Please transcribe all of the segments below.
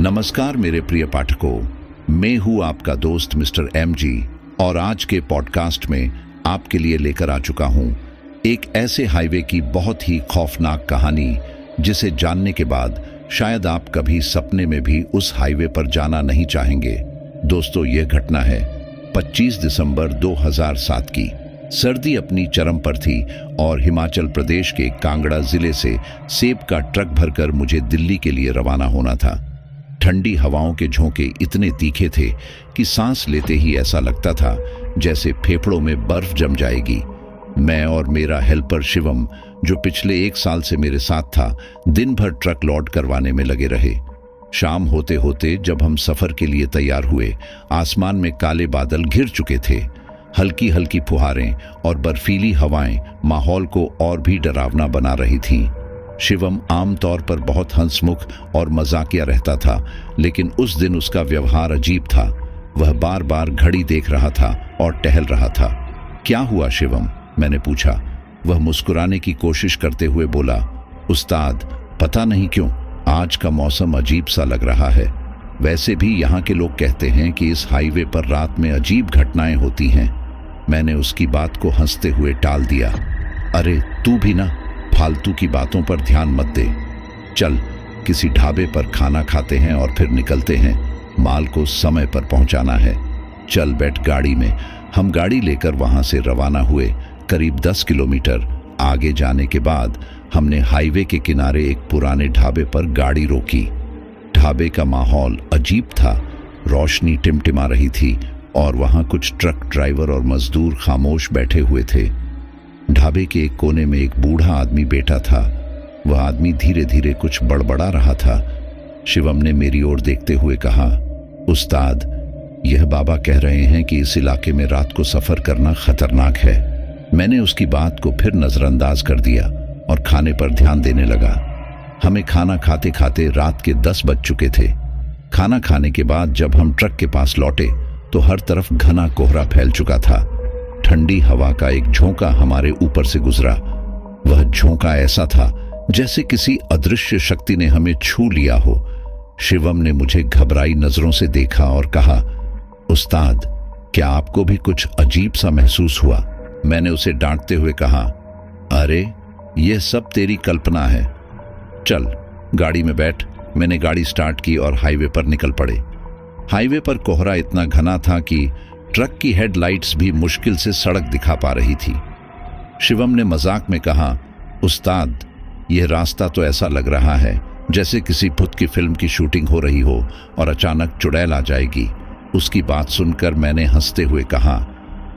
नमस्कार मेरे प्रिय पाठकों, मैं हूं आपका दोस्त मिस्टर MG और आज के पॉडकास्ट में आपके लिए लेकर आ चुका हूं एक ऐसे हाईवे की बहुत ही खौफनाक कहानी जिसे जानने के बाद शायद आप कभी सपने में भी उस हाईवे पर जाना नहीं चाहेंगे। दोस्तों, यह घटना है 25 दिसंबर 2007 की। सर्दी अपनी चरम पर थी और हिमाचल प्रदेश के कांगड़ा जिले से सेब का ट्रक भरकर मुझे दिल्ली के लिए रवाना होना था। ठंडी हवाओं के झोंके इतने तीखे थे कि सांस लेते ही ऐसा लगता था जैसे फेफड़ों में बर्फ जम जाएगी। मैं और मेरा हेल्पर शिवम, जो पिछले 1 साल से मेरे साथ था, दिन भर ट्रक लोड करवाने में लगे रहे। शाम होते होते जब हम सफर के लिए तैयार हुए, आसमान में काले बादल घिर चुके थे। हल्की हल्की फुहारें और बर्फीली हवाएं माहौल को और भी डरावना बना रही थीं। शिवम आमतौर पर बहुत हंसमुख और मजाकिया रहता था, लेकिन उस दिन उसका व्यवहार अजीब था। वह बार बार घड़ी देख रहा था और टहल रहा था। क्या हुआ शिवम? मैंने पूछा। वह मुस्कुराने की कोशिश करते हुए बोला, उस्ताद, पता नहीं क्यों आज का मौसम अजीब सा लग रहा है। वैसे भी यहाँ के लोग कहते हैं कि इस हाईवे पर रात में अजीब घटनाएं होती हैं। मैंने उसकी बात को हंसते हुए टाल दिया। अरे तू भी ना फालतू की बातों पर ध्यान मत दे। चल किसी ढाबे पर खाना खाते हैं और फिर निकलते हैं। माल को समय पर पहुंचाना है। चल बैठ गाड़ी में। हम गाड़ी लेकर वहां से रवाना हुए। करीब 10 किलोमीटर आगे जाने के बाद हमने हाईवे के किनारे एक पुराने ढाबे पर गाड़ी रोकी। ढाबे का माहौल अजीब था। रोशनी टिमटिमा रही थी और वहां कुछ ट्रक ड्राइवर और मजदूर खामोश बैठे हुए थे। ढाबे के एक कोने में एक बूढ़ा आदमी बैठा था। वह आदमी धीरे धीरे कुछ बड़बड़ा रहा था। शिवम ने मेरी ओर देखते हुए कहा, उस्ताद, यह बाबा कह रहे हैं कि इस इलाके में रात को सफर करना खतरनाक है। मैंने उसकी बात को फिर नजरअंदाज कर दिया और खाने पर ध्यान देने लगा। हमें खाना खाते खाते रात के 10 बज चुके थे। खाना खाने के बाद जब हम ट्रक के पास लौटे तो हर तरफ घना कोहरा फैल चुका था। ठंडी हवा का एक झोंका हमारे ऊपर से गुजरा। वह झोंका ऐसा था जैसे किसी अदृश्य शक्ति ने हमें छू लिया हो। शिवम ने मुझे घबराई नजरों से देखा और कहा, उस्ताद, क्या आपको भी कुछ अजीब सा महसूस हुआ? मैंने उसे डांटते हुए कहा, अरे यह सब तेरी कल्पना है। चल गाड़ी में बैठ। मैंने गाड़ी स्टार्ट की और हाईवे पर निकल पड़े। हाईवे पर कोहरा इतना घना था कि ट्रक की हेडलाइट्स भी मुश्किल से सड़क दिखा पा रही थी। शिवम ने मजाक में कहा, उस्ताद, यह रास्ता तो ऐसा लग रहा है जैसे किसी भूत की फिल्म की शूटिंग हो रही हो और अचानक चुड़ैल आ जाएगी। उसकी बात सुनकर मैंने हंसते हुए कहा,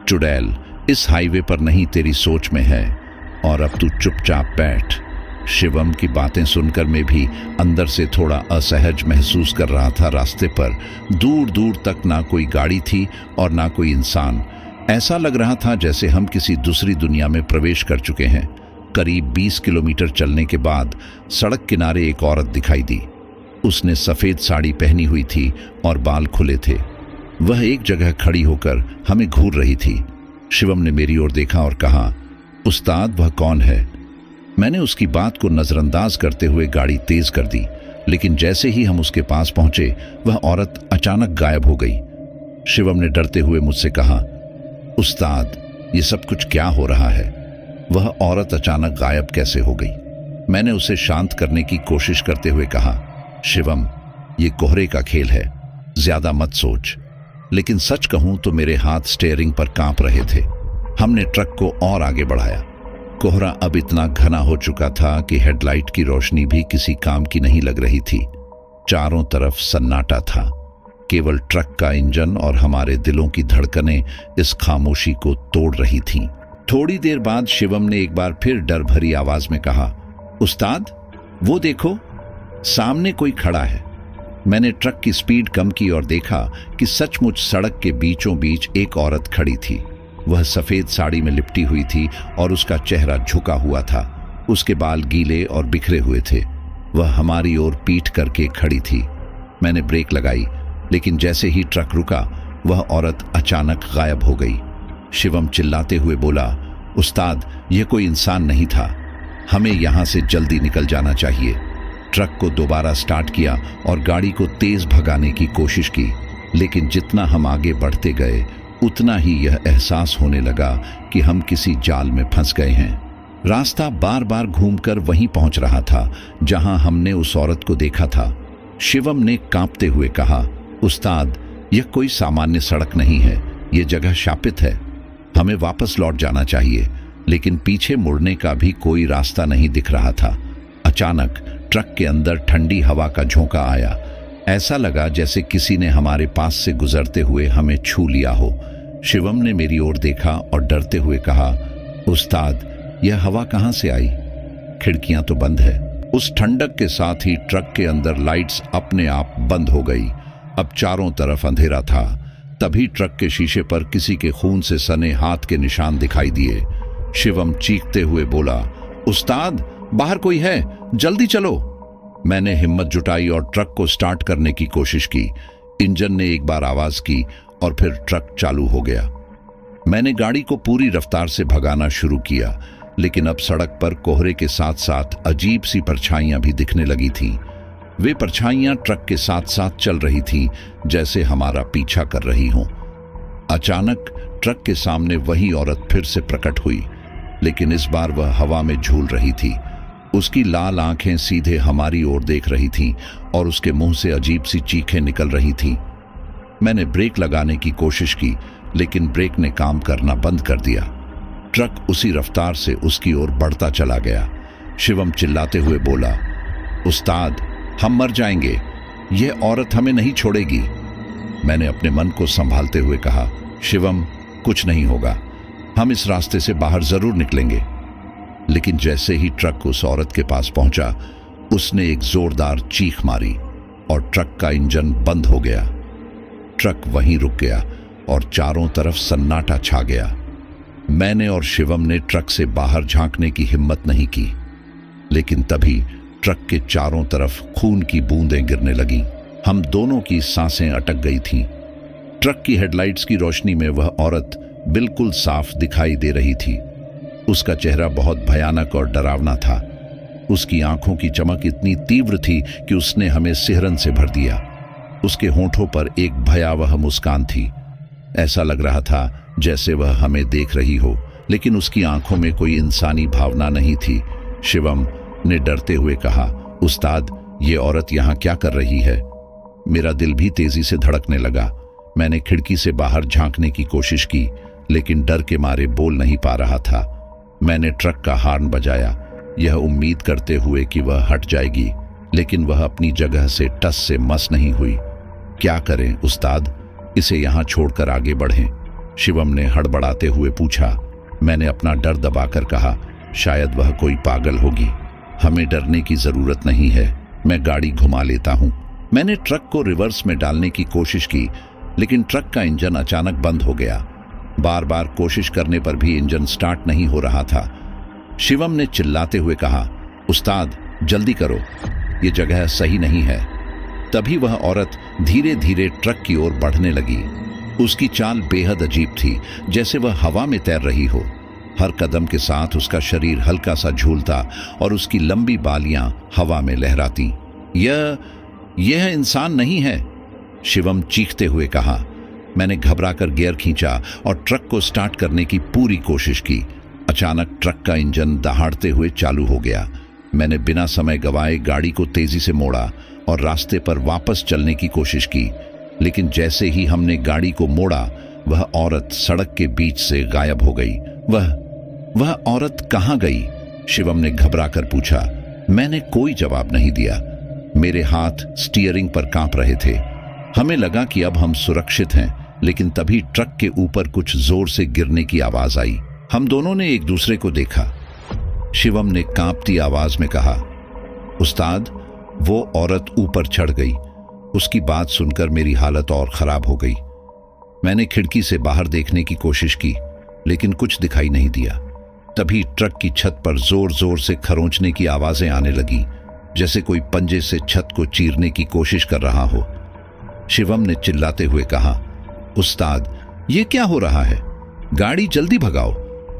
चुड़ैल इस हाईवे पर नहीं, तेरी सोच में है, और अब तू चुपचाप बैठ। शिवम की बातें सुनकर मैं भी अंदर से थोड़ा असहज महसूस कर रहा था। रास्ते पर दूर दूर तक ना कोई गाड़ी थी और ना कोई इंसान। ऐसा लग रहा था जैसे हम किसी दूसरी दुनिया में प्रवेश कर चुके हैं। करीब 20 किलोमीटर चलने के बाद सड़क किनारे एक औरत दिखाई दी। उसने सफेद साड़ी पहनी हुई थी और बाल खुले थे। वह एक जगह खड़ी होकर हमें घूर रही थी। शिवम ने मेरी ओर देखा और कहा, उस्ताद, वह कौन है? मैंने उसकी बात को नजरअंदाज करते हुए गाड़ी तेज कर दी, लेकिन जैसे ही हम उसके पास पहुंचे वह औरत अचानक गायब हो गई। शिवम ने डरते हुए मुझसे कहा, उस्ताद, ये सब कुछ क्या हो रहा है? वह औरत अचानक गायब कैसे हो गई? मैंने उसे शांत करने की कोशिश करते हुए कहा, शिवम, ये कोहरे का खेल है, ज्यादा मत सोच। लेकिन सच कहूं तो मेरे हाथ स्टीयरिंग पर कांप रहे थे। हमने ट्रक को और आगे बढ़ाया। कोहरा अब इतना घना हो चुका था कि हेडलाइट की रोशनी भी किसी काम की नहीं लग रही थी। चारों तरफ सन्नाटा था। केवल ट्रक का इंजन और हमारे दिलों की धड़कनें इस खामोशी को तोड़ रही थीं। थोड़ी देर बाद शिवम ने एक बार फिर डर भरी आवाज में कहा, उस्ताद, वो देखो, सामने कोई खड़ा है। मैंने ट्रक की स्पीड कम की और देखा कि सचमुच सड़क के बीचों बीच एक औरत खड़ी थी। वह सफेद साड़ी में लिपटी हुई थी और उसका चेहरा झुका हुआ था। उसके बाल गीले और बिखरे हुए थे। वह हमारी ओर पीठ करके खड़ी थी। मैंने ब्रेक लगाई, लेकिन जैसे ही ट्रक रुका वह औरत अचानक गायब हो गई। शिवम चिल्लाते हुए बोला, उस्ताद, यह कोई इंसान नहीं था। हमें यहां से जल्दी निकल जाना चाहिए। ट्रक को दोबारा स्टार्ट किया और गाड़ी को तेज भगाने की कोशिश की, लेकिन जितना हम आगे बढ़ते गए उतना ही यह एहसास होने लगा कि हम किसी जाल में फंस गए हैं। रास्ता बार बार घूमकर वहीं पहुंच रहा था जहां हमने उस औरत को देखा था। शिवम ने कांपते हुए कहा, उस्ताद, यह कोई सामान्य सड़क नहीं है, यह जगह शापित है। हमें वापस लौट जाना चाहिए। लेकिन पीछे मुड़ने का भी कोई रास्ता नहीं दिख रहा था। अचानक ट्रक के अंदर ठंडी हवा का झोंका आया। ऐसा लगा जैसे किसी ने हमारे पास से गुजरते हुए हमें छू लिया हो। शिवम ने मेरी ओर देखा और डरते हुए कहा, उस्ताद, यह हवा कहां से आई? खिड़कियां तो बंद है। उस ठंडक के साथ ही ट्रक के अंदर लाइट्स अपने आप बंद हो गई। अब चारों तरफ अंधेरा था। तभी ट्रक के शीशे पर किसी के खून से सने हाथ के निशान दिखाई दिए। शिवम चीखते हुए बोला, उस्ताद, बाहर कोई है, जल्दी चलो। मैंने हिम्मत जुटाई और ट्रक को स्टार्ट करने की कोशिश की। इंजन ने एक बार आवाज की और फिर ट्रक चालू हो गया। मैंने गाड़ी को पूरी रफ्तार से भगाना शुरू किया, लेकिन अब सड़क पर कोहरे के साथ साथ अजीब सी परछाइयां भी दिखने लगी थीं। वे परछाइयां ट्रक के साथ साथ चल रही थीं, जैसे हमारा पीछा कर रही हों। अचानक ट्रक के सामने वही औरत फिर से प्रकट हुई, लेकिन इस बार वह हवा में झूल रही थी। उसकी लाल आंखें सीधे हमारी ओर देख रही थीं और उसके मुंह से अजीब सी चीखें निकल रही थीं। मैंने ब्रेक लगाने की कोशिश की, लेकिन ब्रेक ने काम करना बंद कर दिया। ट्रक उसी रफ्तार से उसकी ओर बढ़ता चला गया। शिवम चिल्लाते हुए बोला, उस्ताद, हम मर जाएंगे, यह औरत हमें नहीं छोड़ेगी। मैंने अपने मन को संभालते हुए कहा, शिवम, कुछ नहीं होगा, हम इस रास्ते से बाहर जरूर निकलेंगे। लेकिन जैसे ही ट्रक उस औरत के पास पहुंचा, उसने एक जोरदार चीख मारी और ट्रक का इंजन बंद हो गया। ट्रक वहीं रुक गया और चारों तरफ सन्नाटा छा गया। मैंने और शिवम ने ट्रक से बाहर झांकने की हिम्मत नहीं की, लेकिन तभी ट्रक के चारों तरफ खून की बूंदें गिरने लगीं। हम दोनों की सांसें अटक गई थीं। ट्रक की हेडलाइट्स की रोशनी में वह औरत बिल्कुल साफ दिखाई दे रही थी। उसका चेहरा बहुत भयानक और डरावना था। उसकी आंखों की चमक इतनी तीव्र थी कि उसने हमें सिहरन से भर दिया। उसके होंठों पर एक भयावह मुस्कान थी। ऐसा लग रहा था जैसे वह हमें देख रही हो, लेकिन उसकी आंखों में कोई इंसानी भावना नहीं थी। शिवम ने डरते हुए कहा, उस्ताद, ये औरत यहाँ क्या कर रही है? मेरा दिल भी तेजी से धड़कने लगा। मैंने खिड़की से बाहर झांकने की कोशिश की, लेकिन डर के मारे बोल नहीं पा रहा था। मैंने ट्रक का हॉर्न बजाया, यह उम्मीद करते हुए कि वह हट जाएगी, लेकिन वह अपनी जगह से टस से मस नहीं हुई। क्या करें उस्ताद, इसे यहाँ छोड़कर आगे बढ़ें? शिवम ने हड़बड़ाते हुए पूछा। मैंने अपना डर दबाकर कहा, शायद वह कोई पागल होगी, हमें डरने की जरूरत नहीं है, मैं गाड़ी घुमा लेता हूं। मैंने ट्रक को रिवर्स में डालने की कोशिश की, लेकिन ट्रक का इंजन अचानक बंद हो गया। बार बार कोशिश करने पर भी इंजन स्टार्ट नहीं हो रहा था। शिवम ने चिल्लाते हुए कहा, उस्ताद, जल्दी करो, ये जगह सही नहीं है। तभी वह औरत धीरे धीरे ट्रक की ओर बढ़ने लगी। उसकी चाल बेहद अजीब थी, जैसे वह हवा में तैर रही हो। हर कदम के साथ उसका शरीर हल्का सा झूलता और उसकी लंबी बालियां हवा में लहराती। यह इंसान नहीं है, शिवम चीखते हुए कहा। मैंने घबराकर गियर खींचा और ट्रक को स्टार्ट करने की पूरी कोशिश की। अचानक ट्रक का इंजन दहाड़ते हुए चालू हो गया। मैंने बिना समय गंवाए गाड़ी को तेजी से मोड़ा और रास्ते पर वापस चलने की कोशिश की, लेकिन जैसे ही हमने गाड़ी को मोड़ा, वह औरत सड़क के बीच से गायब हो गई। वह औरत कहाँ गई? शिवम ने घबराकर पूछा। मैंने कोई जवाब नहीं दिया। मेरे हाथ स्टीयरिंग पर कांप रहे थे। हमें लगा कि अब हम सुरक्षित हैं, लेकिन तभी ट्रक के ऊपर कुछ जोर से गिरने की आवाज आई। हम दोनों ने एक दूसरे को देखा। शिवम ने कांपती आवाज में कहा, उस्ताद, वो औरत ऊपर चढ़ गई। उसकी बात सुनकर मेरी हालत और खराब हो गई। मैंने खिड़की से बाहर देखने की कोशिश की, लेकिन कुछ दिखाई नहीं दिया। तभी ट्रक की छत पर जोर जोर से खरोंचने की आवाजें आने लगी, जैसे कोई पंजे से छत को चीरने की कोशिश कर रहा हो। शिवम ने चिल्लाते हुए कहा, उस्ताद, ये क्या हो रहा है? गाड़ी जल्दी भगाओ।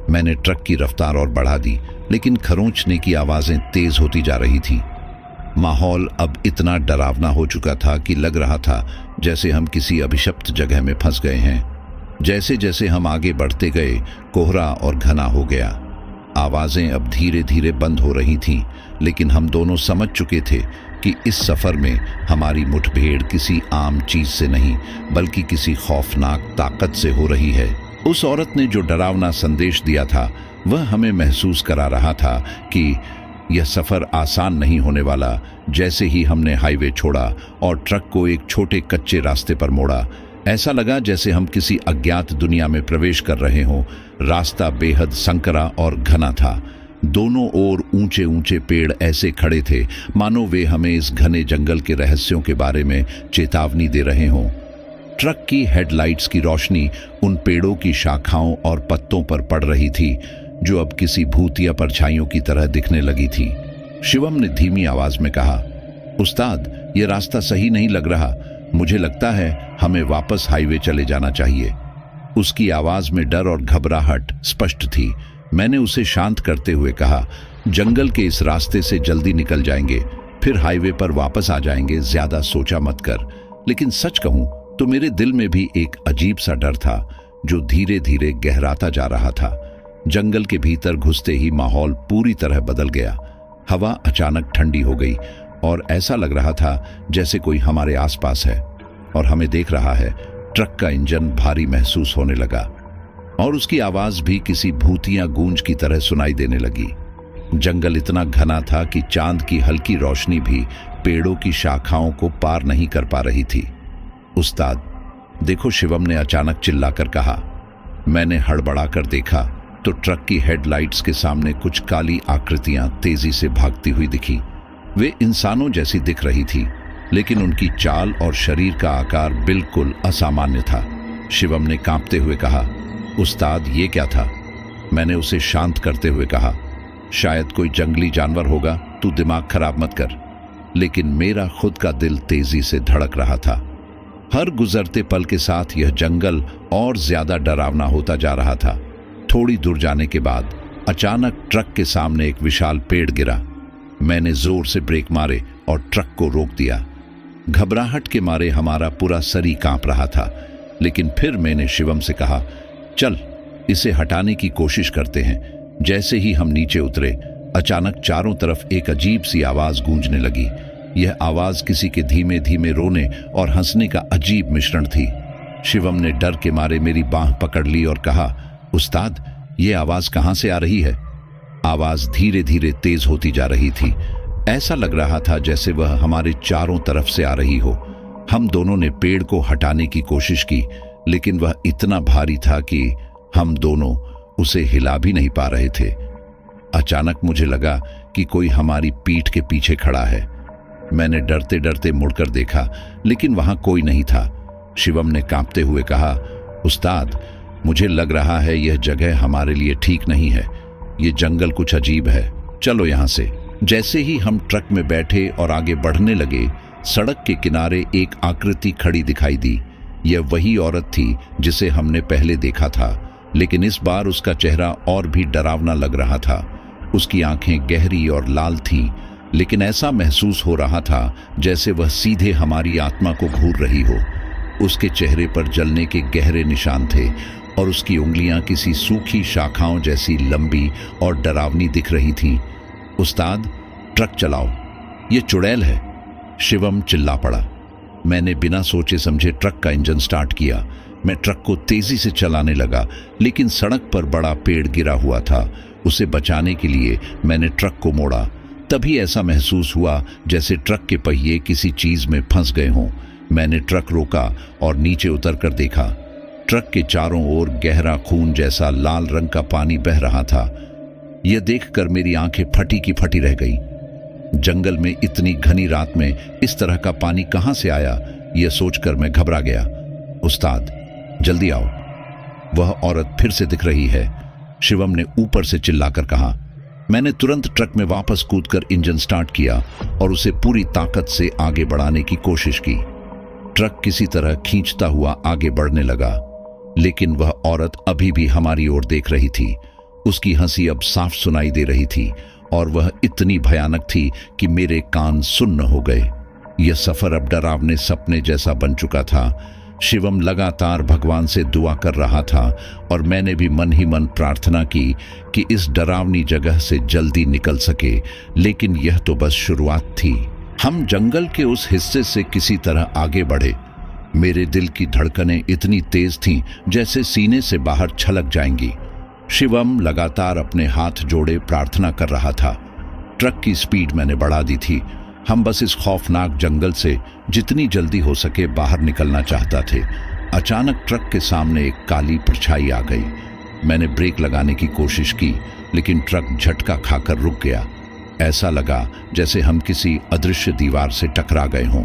मैंने ट्रक की रफ्तार और बढ़ा दी, लेकिन खरोंचने की आवाजें तेज होती जा रही थी। माहौल अब इतना डरावना हो चुका था कि लग रहा था जैसे हम किसी अभिशप्त जगह में फंस गए हैं। जैसे जैसे हम आगे बढ़ते गए, कोहरा और घना हो गया। आवाजें अब धीरे धीरे बंद हो रही थीं, लेकिन हम दोनों समझ चुके थे कि इस सफर में हमारी मुठभेड़ किसी आम चीज से नहीं, बल्कि किसी खौफनाक ताकत से हो रही है। उस औरत ने जो डरावना संदेश दिया था, वह हमें महसूस करा रहा था कि यह सफर आसान नहीं होने वाला। जैसे ही हमने हाईवे छोड़ा और ट्रक को एक छोटे कच्चे रास्ते पर मोड़ा, ऐसा लगा जैसे हम किसी अज्ञात दुनिया में प्रवेश कर रहे हों। रास्ता बेहद संकरा और घना था। दोनों ओर ऊंचे ऊंचे पेड़ ऐसे खड़े थे मानो वे हमें इस घने जंगल के रहस्यों के बारे में चेतावनी दे रहे हों। ट्रक की हेडलाइट्स की रोशनी उन पेड़ों की शाखाओं और पत्तों पर पड़ रही थी, जो अब किसी भूतिया परछाइयों की तरह दिखने लगी थी। शिवम ने धीमी आवाज में कहा, उस्ताद, ये रास्ता सही नहीं लग रहा। मुझे लगता है हमें वापस हाईवे चले जाना चाहिए। उसकी आवाज में डर और घबराहट स्पष्ट थी। मैंने उसे शांत करते हुए कहा, जंगल के इस रास्ते से जल्दी निकल जाएंगे, फिर हाईवे पर वापस आ जाएंगे, ज्यादा सोचा मत कर। लेकिन सच कहूं तो मेरे दिल में भी एक अजीब सा डर था, जो धीरे धीरे गहराता जा रहा था। जंगल के भीतर घुसते ही माहौल पूरी तरह बदल गया। हवा अचानक ठंडी हो गई और ऐसा लग रहा था जैसे कोई हमारे आसपास है और हमें देख रहा है। ट्रक का इंजन भारी महसूस होने लगा और उसकी आवाज भी किसी भूतिया गूंज की तरह सुनाई देने लगी। जंगल इतना घना था कि चांद की हल्की रोशनी भी पेड़ों की शाखाओं को पार नहीं कर पा रही थी। उस्ताद, देखो, शिवम ने अचानक चिल्लाकर कहा। मैंने हड़बड़ाकर देखा तो ट्रक की हेडलाइट्स के सामने कुछ काली आकृतियां तेजी से भागती हुई दिखी। वे इंसानों जैसी दिख रही थी, लेकिन उनकी चाल और शरीर का आकार बिल्कुल असामान्य था। शिवम ने कांपते हुए कहा, उस्ताद, ये क्या था? मैंने उसे शांत करते हुए कहा, शायद कोई जंगली जानवर होगा, तू दिमाग खराब मत कर। लेकिन मेरा खुद का दिल तेजी से धड़क रहा था। हर गुजरते पल के साथ यह जंगल और ज्यादा डरावना होता जा रहा था। थोड़ी दूर जाने के बाद अचानक ट्रक के सामने एक विशाल पेड़ गिरा। मैंने जोर से ब्रेक मारे और ट्रक को रोक दिया। घबराहट के मारे हमारा पूरा शरीर कांप रहा था, लेकिन फिर मैंने शिवम से कहा, चल इसे हटाने की कोशिश करते हैं। जैसे ही हम नीचे उतरे, अचानक चारों तरफ एक अजीब सी आवाज गूंजने लगी। यह आवाज किसी के धीमे धीमे रोने और हंसने का अजीब मिश्रण थी। शिवम ने डर के मारे मेरी बांह पकड़ ली और कहा, उस्ताद, ये आवाज कहां से आ रही है? आवाज धीरे धीरे तेज होती जा रही थी। ऐसा लग रहा था जैसे वह हमारे चारों तरफ से आ रही हो। हम दोनों ने पेड़ को हटाने की कोशिश की, लेकिन वह इतना भारी था कि हम दोनों उसे हिला भी नहीं पा रहे थे। अचानक मुझे लगा कि कोई हमारी पीठ के पीछे खड़ा है। मैंने डरते डरते मुड़कर देखा, लेकिन वहां कोई नहीं था। शिवम ने कांपते हुए कहा, उस्ताद, मुझे लग रहा है यह जगह हमारे लिए ठीक नहीं है। ये जंगल कुछ अजीब है, चलो यहां से। जैसे ही हम ट्रक में बैठे और आगे बढ़ने लगे, सड़क के किनारे एक आकृति खड़ी दिखाई दी। यह वही औरत थी जिसे हमने पहले देखा था, लेकिन इस बार उसका चेहरा और भी डरावना लग रहा था। उसकी आंखें गहरी और लाल थीं, लेकिन ऐसा महसूस हो रहा था जैसे वह सीधे हमारी आत्मा को घूर रही हो। उसके चेहरे पर जलने के गहरे निशान थे और उसकी उंगलियां किसी सूखी शाखाओं जैसी लंबी और डरावनी दिख रही थीं। उस्ताद, ट्रक चलाओ, ये चुड़ैल है, शिवम चिल्ला पड़ा। मैंने बिना सोचे समझे ट्रक का इंजन स्टार्ट किया। मैं ट्रक को तेजी से चलाने लगा, लेकिन सड़क पर बड़ा पेड़ गिरा हुआ था। उसे बचाने के लिए मैंने ट्रक को मोड़ा। तभी ऐसा महसूस हुआ जैसे ट्रक के पहिए किसी चीज में फंस गए हों। मैंने ट्रक रोका और नीचे उतरकर देखा। ट्रक के चारों ओर गहरा खून जैसा लाल रंग का पानी बह रहा था। यह देखकर मेरी आंखें फटी की फटी रह गईं। जंगल में इतनी घनी रात में इस तरह का पानी कहां से आया, यह सोचकर मैं घबरा गया। उस्ताद, जल्दी आओ, वह औरत फिर से दिख रही है, शिवम ने ऊपर से चिल्लाकर कहा। मैंने तुरंत ट्रक में वापस कूदकर इंजन स्टार्ट किया और उसे पूरी ताकत से आगे बढ़ाने की कोशिश की। ट्रक किसी तरह खींचता हुआ आगे बढ़ने लगा, लेकिन वह औरत अभी भी हमारी ओर देख रही थी। उसकी हंसी अब साफ सुनाई दे रही थी और वह इतनी भयानक थी कि मेरे कान सुन्न हो गए। यह सफर अब डरावने सपने जैसा बन चुका था। शिवम लगातार भगवान से दुआ कर रहा था और मैंने भी मन ही मन प्रार्थना की कि इस डरावनी जगह से जल्दी निकल सके, लेकिन यह तो बस शुरुआत थी। हम जंगल के उस हिस्से से किसी तरह आगे बढ़े। मेरे दिल की धड़कनें इतनी तेज थीं जैसे सीने से बाहर छलक जाएंगी। शिवम लगातार अपने हाथ जोड़े प्रार्थना कर रहा था। ट्रक की स्पीड मैंने बढ़ा दी थी। हम बस इस खौफनाक जंगल से जितनी जल्दी हो सके बाहर निकलना चाहता थे। अचानक ट्रक के सामने एक काली परछाई आ गई। मैंने ब्रेक लगाने की कोशिश की, लेकिन ट्रक झटका खाकर रुक गया। ऐसा लगा जैसे हम किसी अदृश्य दीवार से टकरा गए हों।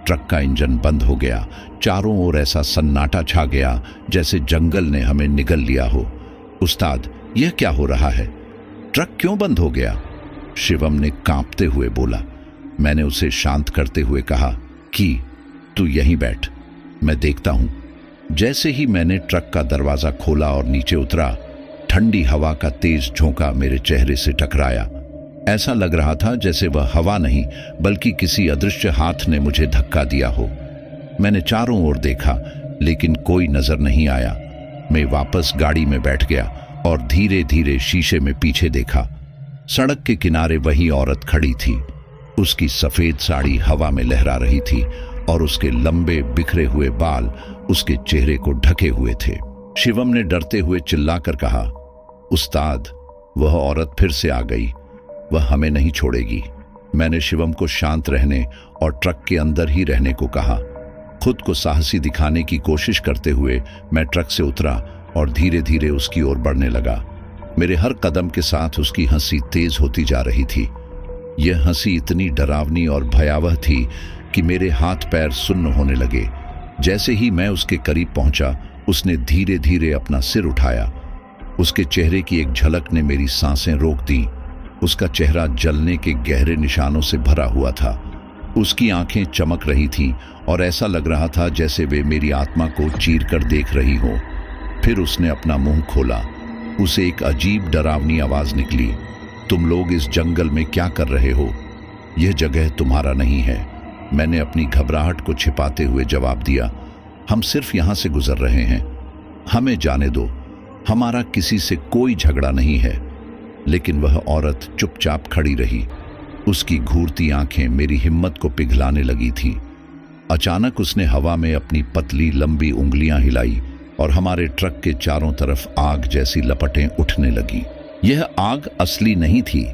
ट्रक का इंजन बंद हो गया। चारों ओर ऐसा सन्नाटा छा गया जैसे जंगल ने हमें निगल लिया हो। उस्ताद, यह क्या हो रहा है? ट्रक क्यों बंद हो गया? शिवम ने कांपते हुए बोला। मैंने उसे शांत करते हुए कहा कि तू यहीं बैठ, मैं देखता हूं। जैसे ही मैंने ट्रक का दरवाजा खोला और नीचे उतरा, ठंडी हवा का तेज झोंका मेरे चेहरे से टकराया। ऐसा लग रहा था जैसे वह हवा नहीं बल्कि किसी अदृश्य हाथ ने मुझे धक्का दिया हो। मैंने चारों ओर देखा, लेकिन कोई नजर नहीं आया। मैं वापस गाड़ी में बैठ गया और धीरे धीरे शीशे में पीछे देखा। सड़क के किनारे वही औरत खड़ी थी। उसकी सफेद साड़ी हवा में लहरा रही थी और उसके लंबे बिखरे हुए बाल उसके चेहरे को ढके हुए थे। शिवम ने डरते हुए चिल्लाकर कहा, उस्ताद, वह औरत फिर से आ गई। वह हमें नहीं छोड़ेगी। मैंने शिवम को शांत रहने और ट्रक के अंदर ही रहने को कहा। खुद को साहसी दिखाने की कोशिश करते हुए मैं ट्रक से उतरा और धीरे धीरे उसकी ओर बढ़ने लगा। मेरे हर कदम के साथ उसकी हंसी तेज होती जा रही थी। यह हंसी इतनी डरावनी और भयावह थी कि मेरे हाथ पैर सुन्न होने लगे। जैसे ही मैं उसके करीब पहुंचा, उसने धीरे धीरे अपना सिर उठाया। उसके चेहरे की एक झलक ने मेरी सांसें रोक दी। उसका चेहरा जलने के गहरे निशानों से भरा हुआ था। उसकी आंखें चमक रही थीं और ऐसा लग रहा था जैसे वे मेरी आत्मा को चीर कर देख रही हो। फिर उसने अपना मुंह खोला। उसे एक अजीब डरावनी आवाज निकली, तुम लोग इस जंगल में क्या कर रहे हो? यह जगह तुम्हारा नहीं है। मैंने अपनी घबराहट को छिपाते हुए जवाब दिया, हम सिर्फ यहां से गुजर रहे हैं, हमें जाने दो, हमारा किसी से कोई झगड़ा नहीं है। लेकिन वह औरत चुपचाप खड़ी रही। उसकी घूरती आंखें मेरी हिम्मत को पिघलाने लगी थी। अचानक उसने हवा में अपनी पतली लंबी उंगलियां हिलाई और हमारे ट्रक के चारों तरफ आग जैसी लपटें उठने लगी। यह आग असली नहीं थी,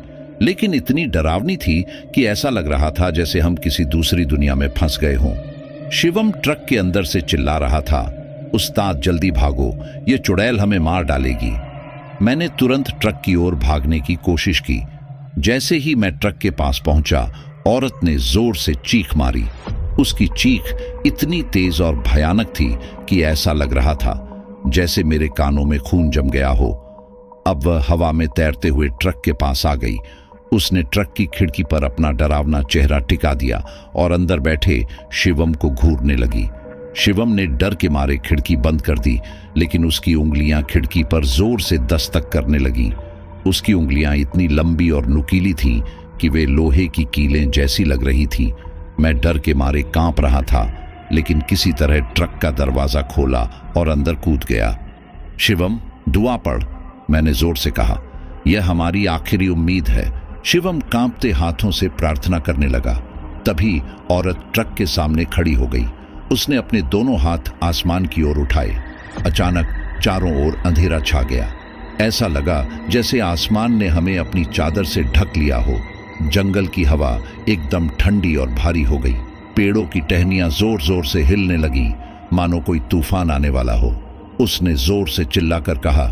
लेकिन इतनी डरावनी थी कि ऐसा लग रहा था जैसे हम किसी दूसरी दुनिया में फंस गए हों। शिवम ट्रक के अंदर से चिल्ला रहा था, उस्ताद जल्दी भागो, ये चुड़ैल हमें मार डालेगी। मैंने तुरंत ट्रक की ओर भागने की कोशिश की। जैसे ही मैं ट्रक के पास पहुंचा, औरत ने जोर से चीख मारी। उसकी चीख इतनी तेज और भयानक थी कि ऐसा लग रहा था जैसे मेरे कानों में खून जम गया हो। अब वह हवा में तैरते हुए ट्रक के पास आ गई। उसने ट्रक की खिड़की पर अपना डरावना चेहरा टिका दिया और अंदर बैठे शिवम को घूरने लगी। शिवम ने डर के मारे खिड़की बंद कर दी, लेकिन उसकी उंगलियां खिड़की पर जोर से दस्तक करने लगी। उसकी उंगलियां इतनी लंबी और नुकीली थीं कि वे लोहे की कीलें जैसी लग रही थीं। मैं डर के मारे कांप रहा था, लेकिन किसी तरह ट्रक का दरवाजा खोला और अंदर कूद गया। शिवम, दुआ पढ़, मैंने जोर से कहा, यह हमारी आखिरी उम्मीद है। शिवम कांपते हाथों से प्रार्थना करने लगा। तभी औरत ट्रक के सामने खड़ी हो गई। उसने अपने दोनों हाथ आसमान की ओर उठाए। अचानक चारों ओर अंधेरा छा गया। ऐसा लगा जैसे आसमान ने हमें अपनी चादर से ढक लिया हो। जंगल की हवा एकदम ठंडी और भारी हो गई। पेड़ों की टहनियां जोर जोर से हिलने लगी, मानो कोई तूफान आने वाला हो। उसने जोर से चिल्लाकर कहा,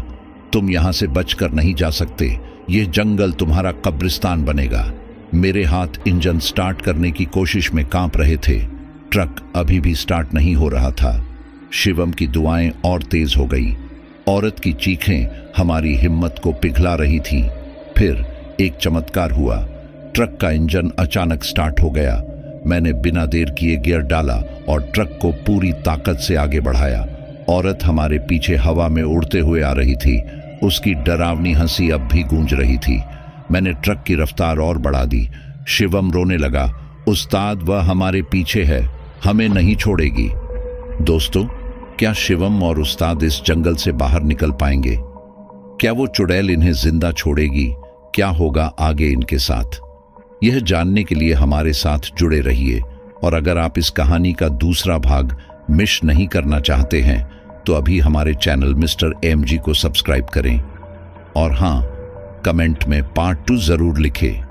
तुम यहां से बचकर नहीं जा सकते, यह जंगल तुम्हारा कब्रिस्तान बनेगा। मेरे हाथ इंजन स्टार्ट करने की कोशिश में कांप रहे थे। ट्रक अभी भी स्टार्ट नहीं हो रहा था। शिवम की दुआएं और तेज हो गई। औरत की चीखें हमारी हिम्मत को पिघला रही थीं। फिर एक चमत्कार हुआ। ट्रक का इंजन अचानक स्टार्ट हो गया। मैंने बिना देर किए गियर डाला और ट्रक को पूरी ताकत से आगे बढ़ाया। औरत हमारे पीछे हवा में उड़ते हुए आ रही थी। उसकी डरावनी हंसी अब भी गूंज रही थी। मैंने ट्रक की रफ्तार और बढ़ा दी। शिवम रोने लगा। उस्ताद, वह हमारे पीछे है, हमें नहीं छोड़ेगी। दोस्तों, क्या शिवम और उस्ताद इस जंगल से बाहर निकल पाएंगे? क्या वो चुड़ैल इन्हें जिंदा छोड़ेगी? क्या होगा आगे इनके साथ? यह जानने के लिए हमारे साथ जुड़े रहिए। और अगर आप इस कहानी का दूसरा भाग मिस नहीं करना चाहते हैं तो अभी हमारे चैनल मिस्टर MG को सब्सक्राइब करें। और हाँ, कमेंट में पार्ट 2 जरूर लिखें।